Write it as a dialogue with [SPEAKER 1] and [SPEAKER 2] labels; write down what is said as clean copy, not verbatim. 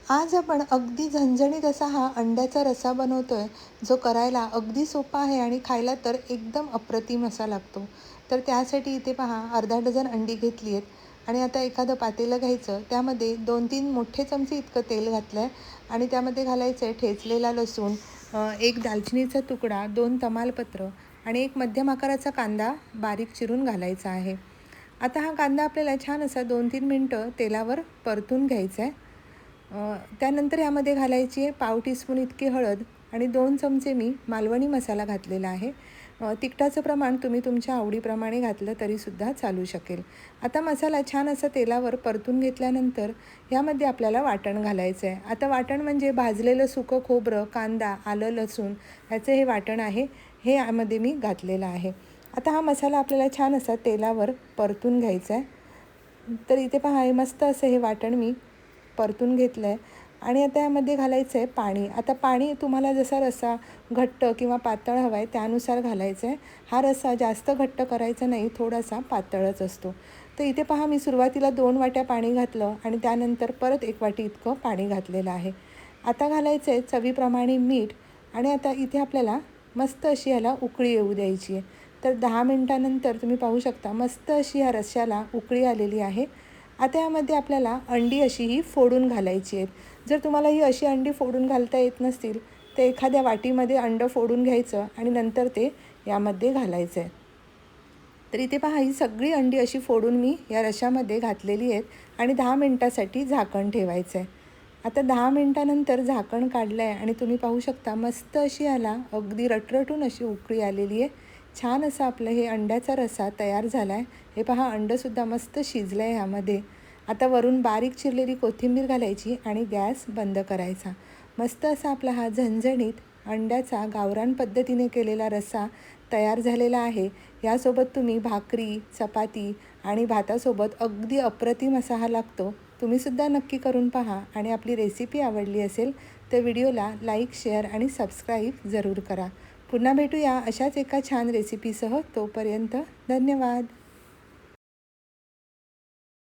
[SPEAKER 1] आज आपण अगदी झणझणीत असा हा अंड्याचा रस्सा बनवतोय, जो करायला अगदी सोपा आहे आणि खायला तर एकदम अप्रतिम असा लागतो. तर त्यासाठी इथे पहा अर्धा डझन अंडी घेतली आहेत आणि आता एखादं पातेलं घ्यायचं. त्यामध्ये 2-3 मोठे चमचे इतकं तेल घातलं आहे आणि त्यामध्ये घालायचं आहे ठेचलेला लसूण, एक दालचिनीचा तुकडा, 2 तमालपत्र आणि एक मध्यम आकाराचा कांदा बारीक चिरून घालायचा आहे. आता हा कांदा आपल्याला छान असा 2-3 मिनटं तेलावर परतून घ्यायचा आहे. त्यानंतर यामध्ये घालायची आहे पाव टीस्पून इतकी हळद आणि 2 चमचे मी मालवणी मसाला घातलेला आहे. तिखटाचं प्रमाण तुम्ही तुमच्या आवडीप्रमाणे घातलं तरीसुद्धा चालू शकेल. आता मसाला छान असा तेलावर परतून घेतल्यानंतर यामध्ये आपल्याला वाटण घालायचं आहे. आता वाटण म्हणजे भाजलेलं सुकं खोबरं, कांदा, आलं, लसूण याचं हे वाटण आहे. हे यामध्ये मी घातलेलं आहे. आता हा मसाला आपल्याला छान असा तेलावर परतून घ्यायचा आहे. तर इथे पहा हे मस्त असं हे वाटण मी परतून घेतलं आहे आणि आता यामध्ये घालायचं आहे पाणी. आता पाणी तुम्हाला जसा रस्सा घट्ट किंवा पातळ हवा आहे त्यानुसार घालायचं आहे. हा रस्सा जास्त घट्ट करायचा नाही, थोडासा पातळच असतो. तर इथे पहा मी सुरुवातीला 2 वाट्या पाणी घातलं आणि त्यानंतर परत 1 वाटी इतकं पाणी घातलेलं आहे. आता घालायचं आहे चवीप्रमाणे मीठ आणि आता इथे आपल्याला मस्त अशी ह्याला उकळी येऊ द्यायची आहे. तर 10 मिनिटानंतर तुम्ही पाहू शकता मस्त अशी ह्या रश्श्याला उकळी आलेली आहे. आता यामध्ये आपल्याला अंडी अशी ही फोडून घालायची आहेत. जर तुम्हाला ही अशी अंडी फोडून घालता येत नसतील तर एखाद्या वाटीमध्ये अंडं फोडून घ्यायचं आणि नंतर ते यामध्ये घालायचं आहे. तर इथे पहा ही सगळी अंडी अशी फोडून मी या रश्श्यामध्ये घातलेली आहेत आणि 10 मिनटासाठी झाकण ठेवायचं आहे. आता 10 मिनटानंतर झाकण काढलं आहे आणि तुम्ही पाहू शकता मस्त अशी याला अगदी रटरटून अशी उकळी आलेली आहे. छान असं आपलं हे अंड्याचा रस्सा तयार झाला आहे. हे पहा अंडंसुद्धा मस्त शिजलं आहे ह्यामध्ये. आता वरून बारीक चिरलेली कोथिंबीर घालायची आणि गॅस बंद करायचा. मस्त असा आपला हा झणझणीत अंड्याचा गावरान पद्धतीने केलेला रस्सा तयार झालेला आहे. यासोबत तुम्ही भाकरी, चपाती आणि भातासोबत अगदी अप्रतिम असा हा लागतो. तुम्हीसुद्धा नक्की करून पहा आणि आपली रेसिपी आवडली असेल तर व्हिडिओला लाईक, शेअर आणि सबस्क्राईब जरूर करा. पुन्हा भेटूया अशाच एका छान रेसिपीसह. तोपर्यंत धन्यवाद.